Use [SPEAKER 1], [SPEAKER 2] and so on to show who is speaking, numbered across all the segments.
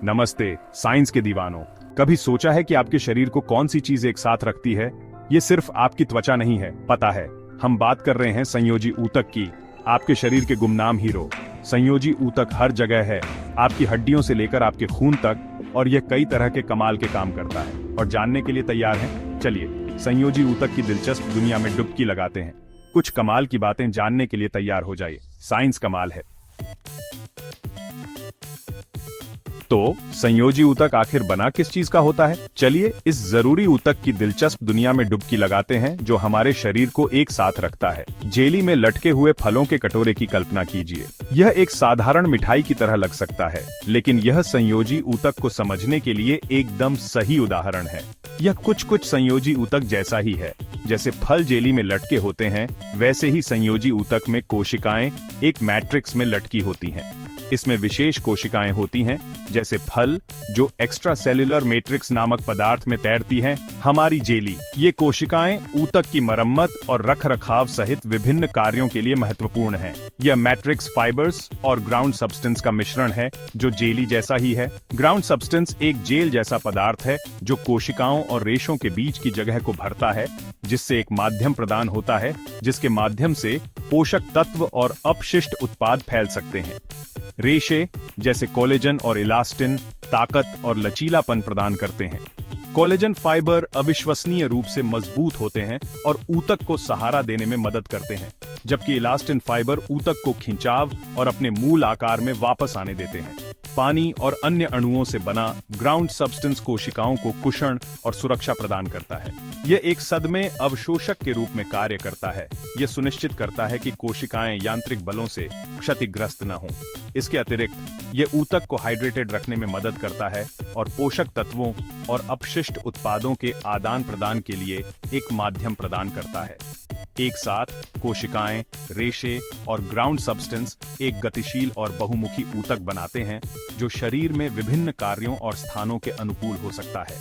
[SPEAKER 1] नमस्ते साइंस के दीवानों। कभी सोचा है कि आपके शरीर को कौन सी चीज एक साथ रखती है? ये सिर्फ आपकी त्वचा नहीं है, पता है। हम बात कर रहे हैं संयोजी ऊतक की, आपके शरीर के गुमनाम हीरो। संयोजी ऊतक हर जगह है, आपकी हड्डियों से लेकर आपके खून तक, और यह कई तरह के कमाल के काम करता है। और जानने के लिए तैयार हैं? चलिए संयोजी ऊतक की दिलचस्प दुनिया में डुबकी लगाते हैं। कुछ कमाल की बातें जानने के लिए तैयार हो जाइए। साइंस कमाल है। तो संयोजी ऊतक आखिर बना किस चीज का होता है? चलिए इस जरूरी ऊतक की दिलचस्प दुनिया में डुबकी लगाते हैं जो हमारे शरीर को एक साथ रखता है। जेली में लटके हुए फलों के कटोरे की कल्पना कीजिए। यह एक साधारण मिठाई की तरह लग सकता है, लेकिन यह संयोजी ऊतक को समझने के लिए एकदम सही उदाहरण है। यह कुछ संयोजी ऊतक जैसा ही है। जैसे फल जेली में लटके होते हैं, वैसे ही संयोजी ऊतक में कोशिकाएं एक मैट्रिक्स में लटकी होती हैं। इसमें विशेष कोशिकाएं होती हैं, जैसे फल जो एक्स्ट्रा सेल्युलर मैट्रिक्स नामक पदार्थ में तैरती हैं। हमारी जेली, ये कोशिकाएं ऊतक की मरम्मत और रखरखाव सहित विभिन्न कार्यों के लिए महत्वपूर्ण हैं। यह मैट्रिक्स फाइबर्स और ग्राउंड सब्सटेंस का मिश्रण है जो जेली जैसा ही है। ग्राउंड सब्सटेंस एक जेल जैसा पदार्थ है जो कोशिकाओं और रेशों के बीच की जगह को भरता है, जिससे एक माध्यम प्रदान होता है जिसके माध्यम से पोषक तत्व और अपशिष्ट उत्पाद फैल सकते हैं। रेशे जैसे कोलेजन और इलास्टिन ताकत और लचीलापन प्रदान करते हैं। कोलेजन फाइबर अविश्वसनीय रूप से मजबूत होते हैं और ऊतक को सहारा देने में मदद करते हैं, जबकि इलास्टिन फाइबर ऊतक को खिंचाव और अपने मूल आकार में वापस आने देते हैं। पानी और अन्य अणुओं से बना ग्राउंड सब्सटेंस कोशिकाओं को कुषण और सुरक्षा प्रदान करता है। यह एक सदमे अवशोषक के रूप में कार्य करता है। यह सुनिश्चित करता है कि कोशिकाएं यांत्रिक बलों से क्षतिग्रस्त न हों। इसके अतिरिक्त यह ऊतक को हाइड्रेटेड रखने में मदद करता है और पोषक तत्वों और अपशिष्ट उत्पादों के आदान प्रदान के लिए एक माध्यम प्रदान करता है। एक साथ कोशिकाएं, रेशे और ग्राउंड सब्सटेंस एक गतिशील और बहुमुखी ऊतक बनाते हैं जो शरीर में विभिन्न कार्यों और स्थानों के अनुकूल हो सकता है।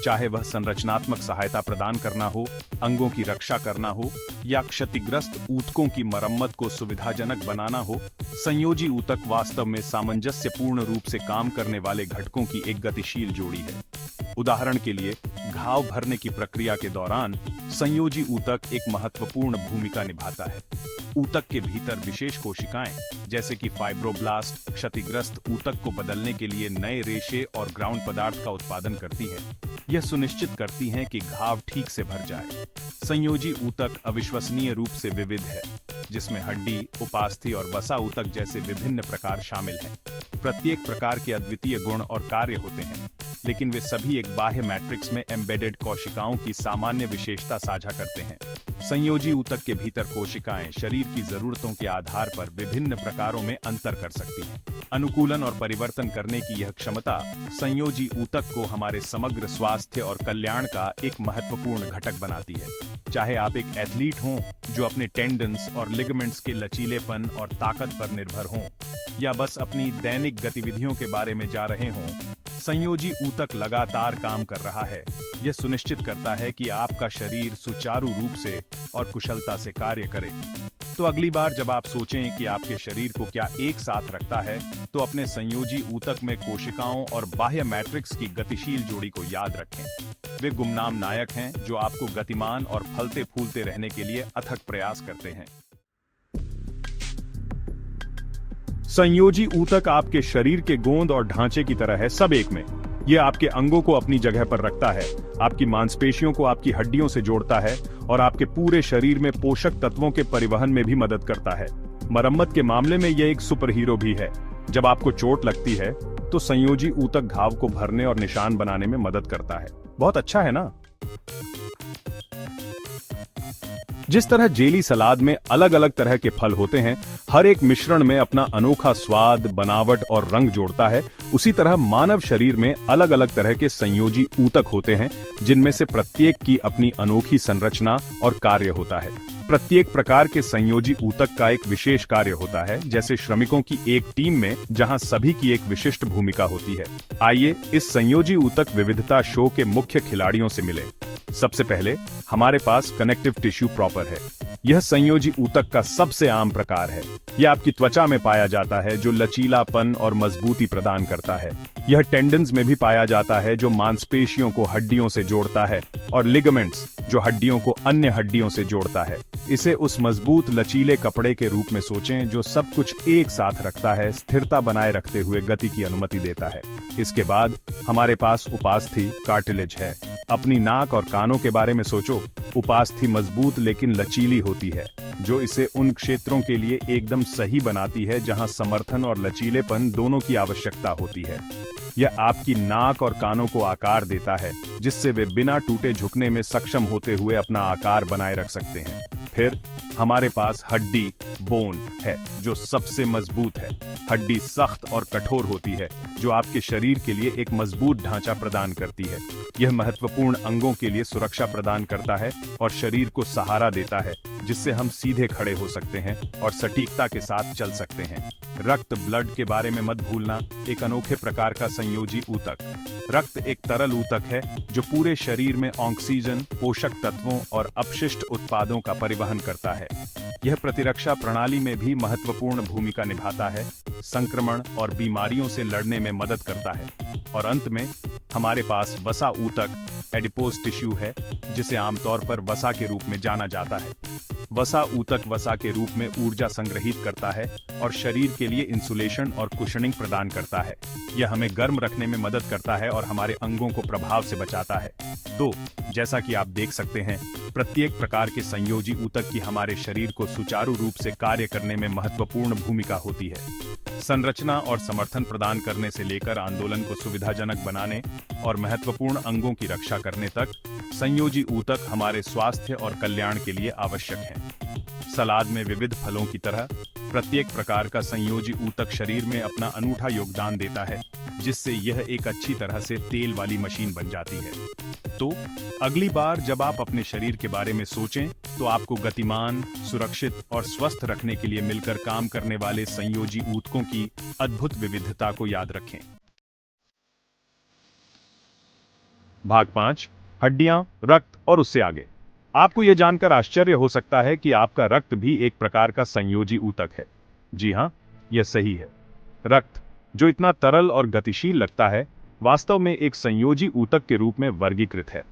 [SPEAKER 1] चाहे वह संरचनात्मक सहायता प्रदान करना हो, अंगों की रक्षा करना हो, या क्षतिग्रस्त ऊतकों की मरम्मत को सुविधाजनक बनाना हो, संयोजी ऊतक वास्तव में सामंजस्यपूर्ण रूप से काम करने वाले घटकों की एक गतिशील जोड़ी है। उदाहरण के लिए, घाव भरने की प्रक्रिया के दौरान संयोजी ऊतक एक महत्वपूर्ण भूमिका निभाता है। ऊतक के भीतर विशेष कोशिकाएं, जैसे कि फाइब्रोब्लास्ट, क्षतिग्रस्त ऊतक को बदलने के लिए नए रेशे और ग्राउंड पदार्थ का उत्पादन करती हैं। यह सुनिश्चित करती हैं कि घाव ठीक से भर जाए। संयोजी ऊतक अविश्वसनीय रूप से विविध है, जिसमें हड्डी, उपास्थि और वसा ऊतक जैसे विभिन्न प्रकार शामिल हैं। प्रत्येक प्रकार के अद्वितीय गुण और कार्य होते हैं, लेकिन वे सभी एक बाह्य मैट्रिक्स में एम्बेडेड कोशिकाओं की सामान्य विशेषता साझा करते हैं। संयोजी ऊतक के भीतर कोशिकाएं शरीर की जरूरतों के आधार पर विभिन्न प्रकारों में अंतर कर सकती हैं। अनुकूलन और परिवर्तन करने की यह क्षमता संयोजी ऊतक को हमारे समग्र स्वास्थ्य और कल्याण का एक महत्वपूर्ण घटक बनाती है। चाहे आप एक एथलीट हों जो अपने टेंडन्स और लिगामेंट्स के लचीलेपन और ताकत पर निर्भर हों, या बस अपनी दैनिक गतिविधियों के बारे में जा रहे हों, संयोजी ऊतक लगातार काम कर रहा है। यह सुनिश्चित करता है कि आपका शरीर सुचारू रूप से और कुशलता से कार्य करे। तो अगली बार जब आप सोचें कि आपके शरीर को क्या एक साथ रखता है, तो अपने संयोजी ऊतक में कोशिकाओं और बाह्य मैट्रिक्स की गतिशील जोड़ी को याद रखें। वे गुमनाम नायक हैं जो आपको गतिमान और फलते फूलते रहने के लिए अथक प्रयास करते हैं। संयोजी ऊतक आपके शरीर के गोंद और ढांचे की तरह है, सब एक में। यह आपके अंगों को अपनी जगह पर रखता है, आपकी मांसपेशियों को आपकी हड्डियों से जोड़ता है और आपके पूरे शरीर में पोषक तत्वों के परिवहन में भी मदद करता है। मरम्मत के मामले में यह एक सुपर हीरो भी है। जब आपको चोट लगती है तो संयोजी ऊतक घाव को भरने और निशान बनाने में मदद करता है। बहुत अच्छा है ना? जिस तरह जेली सलाद में अलग अलग तरह के फल होते हैं, हर एक मिश्रण में अपना अनोखा स्वाद, बनावट और रंग जोड़ता है, उसी तरह मानव शरीर में अलग अलग तरह के संयोजी ऊतक होते हैं, जिनमें से प्रत्येक की अपनी अनोखी संरचना और कार्य होता है। प्रत्येक प्रकार के संयोजी ऊतक का एक विशेष कार्य होता है, जैसे श्रमिकों की एक टीम में जहां सभी की एक विशिष्ट भूमिका होती है। आइए इस संयोजी ऊतक विविधता शो के मुख्य खिलाड़ियों से मिलें। सबसे पहले हमारे पास कनेक्टिव टिश्यू प्रॉपर है। यह संयोजी ऊतक का सबसे आम प्रकार है। यह आपकी त्वचा में पाया जाता है, जो लचीलापन और मजबूती प्रदान करता है। यह टेंडन्स में भी पाया जाता है, जो मांसपेशियों को हड्डियों से जोड़ता है, और लिगामेंट्स, जो हड्डियों को अन्य हड्डियों से जोड़ता है। इसे उस मजबूत लचीले कपड़े के रूप में सोचें जो सब कुछ एक साथ रखता है, स्थिरता बनाए रखते हुए गति की अनुमति देता है। इसके बाद हमारे पास उपास्थि कार्टिलेज है। अपनी नाक और कानों के बारे में सोचो। उपास्थि मजबूत लेकिन लचीली होती है, जो इसे उन क्षेत्रों के लिए एकदम सही बनाती है जहां समर्थन और लचीलेपन दोनों की आवश्यकता होती है। यह आपकी नाक और कानों को आकार देता है, जिससे वे बिना टूटे झुकने में सक्षम होते हुए अपना आकार बनाए रख सकते हैं। फिर हमारे पास हड्डी बोन है, जो सबसे मजबूत है। हड्डी सख्त और कठोर होती है, जो आपके शरीर के लिए एक मजबूत ढांचा प्रदान करती है। यह महत्वपूर्ण अंगों के लिए सुरक्षा प्रदान करता है और शरीर को सहारा देता है, जिससे हम सीधे खड़े हो सकते हैं और सटीकता के साथ चल सकते हैं। रक्त ब्लड के बारे में मत भूलना, एक अनोखे प्रकार का संयोजी ऊतक। रक्त एक तरल ऊतक है जो पूरे शरीर में ऑक्सीजन, पोषक तत्वों और अपशिष्ट उत्पादों का परिवहन करता है। यह प्रतिरक्षा प्रणाली में भी महत्वपूर्ण भूमिका निभाता है, संक्रमण और बीमारियों से लड़ने में मदद करता है। और अंत में हमारे पास वसा ऊतक एडिपोज टिश्यू है, जिसे आमतौर पर वसा के रूप में जाना जाता है। वसा ऊतक वसा के रूप में ऊर्जा संग्रहित करता है और शरीर के लिए इंसुलेशन और कुशनिंग प्रदान करता है। यह हमें गर्म रखने में मदद करता है और हमारे अंगों को प्रभाव से बचाता है। तो जैसा कि आप देख सकते हैं, प्रत्येक प्रकार के संयोजी ऊतक की हमारे शरीर को सुचारू रूप से कार्य करने में महत्वपूर्ण भूमिका होती है। संरचना और समर्थन प्रदान करने से लेकर आंदोलन को सुविधाजनक बनाने और महत्वपूर्ण अंगों की रक्षा करने तक, संयोजी ऊतक हमारे स्वास्थ्य और कल्याण के लिए आवश्यक हैं। सलाद में विविध फलों की तरह प्रत्येक प्रकार का संयोजी ऊतक शरीर में अपना अनूठा योगदान देता है, जिससे यह एक अच्छी तरह से तेल वाली मशीन बन जाती है। तो अगली बार जब आप अपने शरीर के बारे में सोचें, तो आपको गतिमान, सुरक्षित और स्वस्थ रखने के लिए मिलकर काम करने वाले संयोजी ऊतकों की अद्भुत विविधता को याद रखें। भाग 5, हड्डियां, रक्त और उससे आगे। आपको यह जानकर आश्चर्य हो सकता है कि आपका रक्त भी एक प्रकार का संयोजी ऊतक है। जी हां, यह सही है। रक्त, जो इतना तरल और गतिशील लगता है, वास्तव में एक संयोजी ऊतक के रूप में वर्गीकृत है।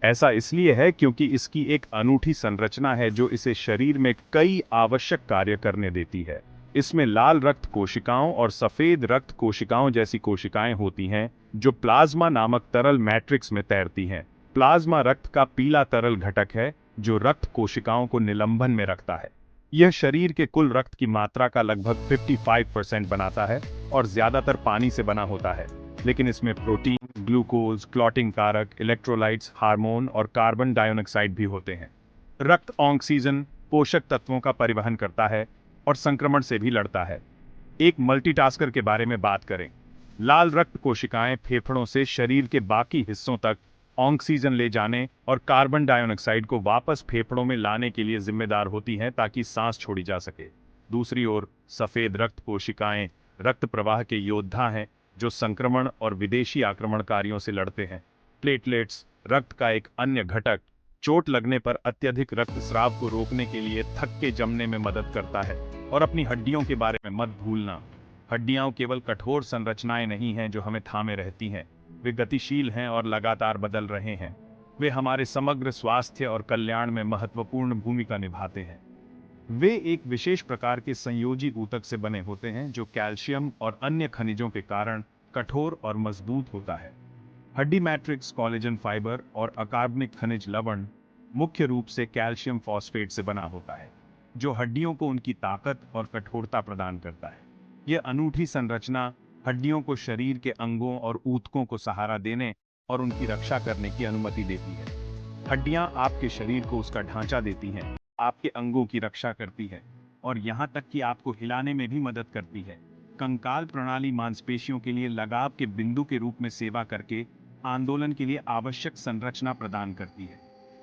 [SPEAKER 1] ऐसा इसलिए है क्योंकि इसकी एक अनूठी संरचना है जो इसे शरीर में कई आवश्यक कार्य करने देती है। इसमें लाल रक्त कोशिकाओं और सफेद रक्त कोशिकाओं जैसी कोशिकाएं होती हैं, जो प्लाज्मा नामक तरल मैट्रिक्स में तैरती हैं। प्लाज्मा रक्त का पीला तरल घटक है, जो रक्त कोशिकाओं को निलंबन में रखता है। यह शरीर के कुल रक्त की मात्रा का लगभग 55% बनाता है और ज्यादातर पानी से बना होता है, लेकिन इसमें प्रोटीन, ग्लूकोज, क्लॉटिंग कारक, इलेक्ट्रोलाइट्स, हार्मोन और कार्बन डाइऑक्साइड भी होते हैं। रक्त ऑक्सीजन, पोषक तत्वों का परिवहन करता है और संक्रमण से भी लड़ता है। एक मल्टीटास्कर के बारे में बात करें। लाल रक्त कोशिकाएं फेफड़ों से शरीर के बाकी हिस्सों तक ऑक्सीजन ले जाने और कार्बन डाइऑक्साइड को वापस फेफड़ों में लाने के लिए जिम्मेदार होती हैं ताकि सांस छोड़ी जा सके। दूसरी ओर सफेद रक्त कोशिकाएं रक्त प्रवाह के योद्धा हैं, जो संक्रमण और विदेशी आक्रमणकारियों से लड़ते हैं। प्लेटलेट्स, रक्त का एक अन्य घटक, चोट लगने पर अत्यधिक रक्तस्राव को रोकने के लिए थक्के जमने में मदद करता है। और अपनी हड्डियों के बारे में मत भूलना। हड्डियां केवल कठोर संरचनाएं नहीं हैं जो हमें थामे रहती हैं, वे गतिशील हैं और लगातार बदल रहे हैं। वे हमारे समग्र स्वास्थ्य और कल्याण में महत्वपूर्ण भूमिका निभाते हैं। वे एक विशेष प्रकार के संयोजी ऊतक से बने होते हैं जो कैल्शियम और अन्य खनिजों के कारण कठोर और मजबूत होता है। हड्डी मैट्रिक्स कोलेजन फाइबर और अकार्बनिक खनिज लवण मुख्य रूप से कैल्शियम फॉस्फेट से बना होता है, जो हड्डियों को उनकी ताकत और कठोरता प्रदान करता है। यह अनूठी संरचना हड्डियों को शरीर के अंगों और ऊतकों को सहारा देने और उनकी रक्षा करने की अनुमति देती है। हड्डियां आपके शरीर को उसका ढांचा देती हैं, आपके अंगों की रक्षा करती है और यहाँ तक कि आपको हिलाने में भी मदद करती है। कंकाल प्रणाली मांसपेशियों के लिए लगाव के बिंदु के रूप में सेवा करके आंदोलन के लिए आवश्यक संरचना प्रदान करती है।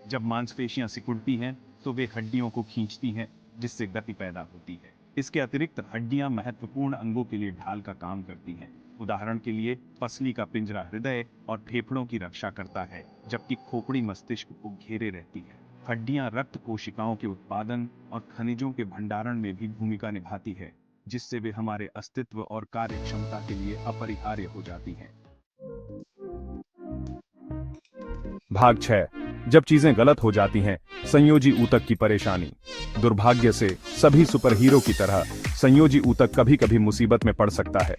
[SPEAKER 1] जब मांसपेशियां सिकुड़ती हैं, तो वे हड्डियों को खींचती हैं, जिससे गति पैदा होती है। इसके अतिरिक्त हड्डियां महत्वपूर्ण अंगों के लिए ढाल का काम करती हैं। उदाहरण के लिए पसली का पिंजरा हृदय और फेफड़ों की रक्षा करता है, जबकि खोपड़ी मस्तिष्क को घेरे रहती है। हड्डियां रक्त कोशिकाओं के उत्पादन और खनिजों के भंडारण में भी भूमिका निभाती है, जिससे वे हमारे अस्तित्व और कार्यक्षमता के लिए अपरिहार्य हो जाती हैं। भाग 6। जब चीजें गलत हो जाती हैं, संयोजी ऊतक की परेशानी। दुर्भाग्य से सभी सुपर हीरो की तरह संयोजी ऊतक कभी कभी मुसीबत में पड़ सकता है।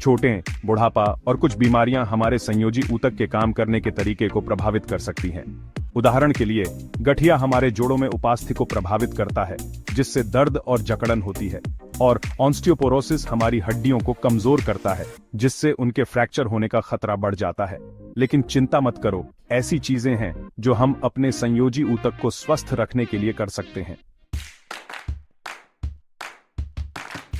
[SPEAKER 1] चोटें, बुढ़ापा और कुछ बीमारियां हमारे संयोजी ऊतक के काम करने के तरीके को प्रभावित कर सकती हैं। उदाहरण के लिए, गठिया हमारे जोड़ों में उपास्थि को प्रभावित करता है, जिससे दर्द और जकड़न होती है, और ऑस्टियोपोरोसिस हमारी हड्डियों को कमजोर करता है, जिससे उनके फ्रैक्चर होने का खतरा बढ़ जाता है। लेकिन चिंता मत करो, ऐसी चीजें हैं जो हम अपने संयोजी ऊतक को स्वस्थ रखने के लिए कर सकते हैं।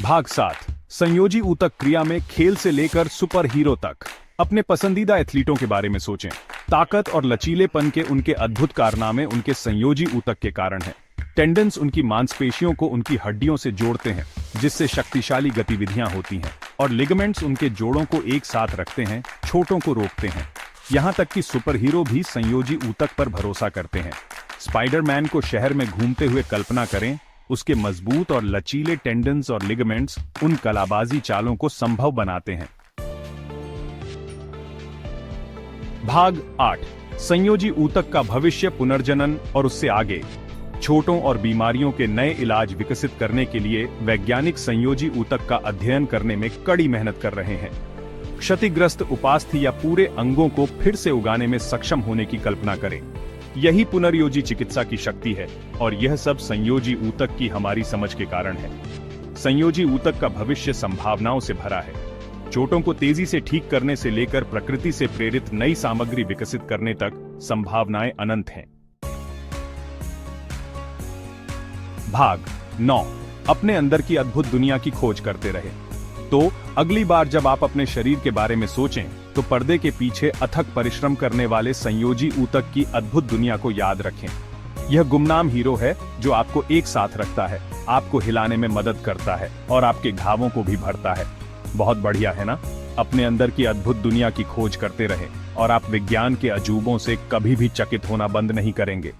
[SPEAKER 1] भाग 7। संयोजी ऊतक क्रिया में खेल से लेकर सुपर हीरो तक। अपने पसंदीदा एथलीटों के बारे में सोचें। ताकत और लचीलेपन के उनके अद्भुत कारनामे उनके संयोजी ऊतक के कारण हैं। टेंडन्स उनकी मांसपेशियों को उनकी हड्डियों से जोड़ते हैं, जिससे शक्तिशाली गतिविधियां होती हैं, और लिगामेंट्स उनके जोड़ों को एक साथ रखते हैं, चोटों को रोकते हैं। यहां तक कि सुपर हीरो भी संयोजी ऊतक पर भरोसा करते हैं। स्पाइडरमैन को शहर में घूमते हुए कल्पना करें। उसके मजबूत और लचीले टेंडन्स और लिगामेंट्स उन कलाबाजी चालों को संभव बनाते हैं। भाग 8। संयोजी ऊतक का भविष्य, पुनर्जनन और उससे आगे। चोटों और बीमारियों के नए इलाज विकसित करने के लिए वैज्ञानिक संयोजी ऊतक का अध्ययन करने में कड़ी मेहनत कर रहे हैं। क्षतिग्रस्त उपास्थि या पूरे अंगों को फिर से उगाने में सक्षम होने की कल्पना करें। यही पुनर्योजी चिकित्सा की शक्ति है, और यह सब संयोजी ऊतक की हमारी समझ के कारण है। संयोजी ऊतक का भविष्य संभावनाओं से भरा है। चोटों को तेजी से ठीक करने से लेकर प्रकृति से प्रेरित नई सामग्री विकसित करने तक संभावनाएं अनंत हैं। भाग 9। अपने अंदर की अद्भुत दुनिया की खोज करते रहे। तो अगली बार जब आप अपने शरीर के बारे में सोचें, तो पर्दे के पीछे अथक परिश्रम करने वाले संयोजी ऊतक की अद्भुत दुनिया को याद रखें। यह गुमनाम हीरो है जो आपको एक साथ रखता है, आपको हिलाने में मदद करता है और आपके घावों को भी भरता है। बहुत बढ़िया है ना? अपने अंदर की अद्भुत दुनिया की खोज करते रहें और आप विज्ञान के अजूबों से कभी भी चकित होना बंद नहीं करेंगे।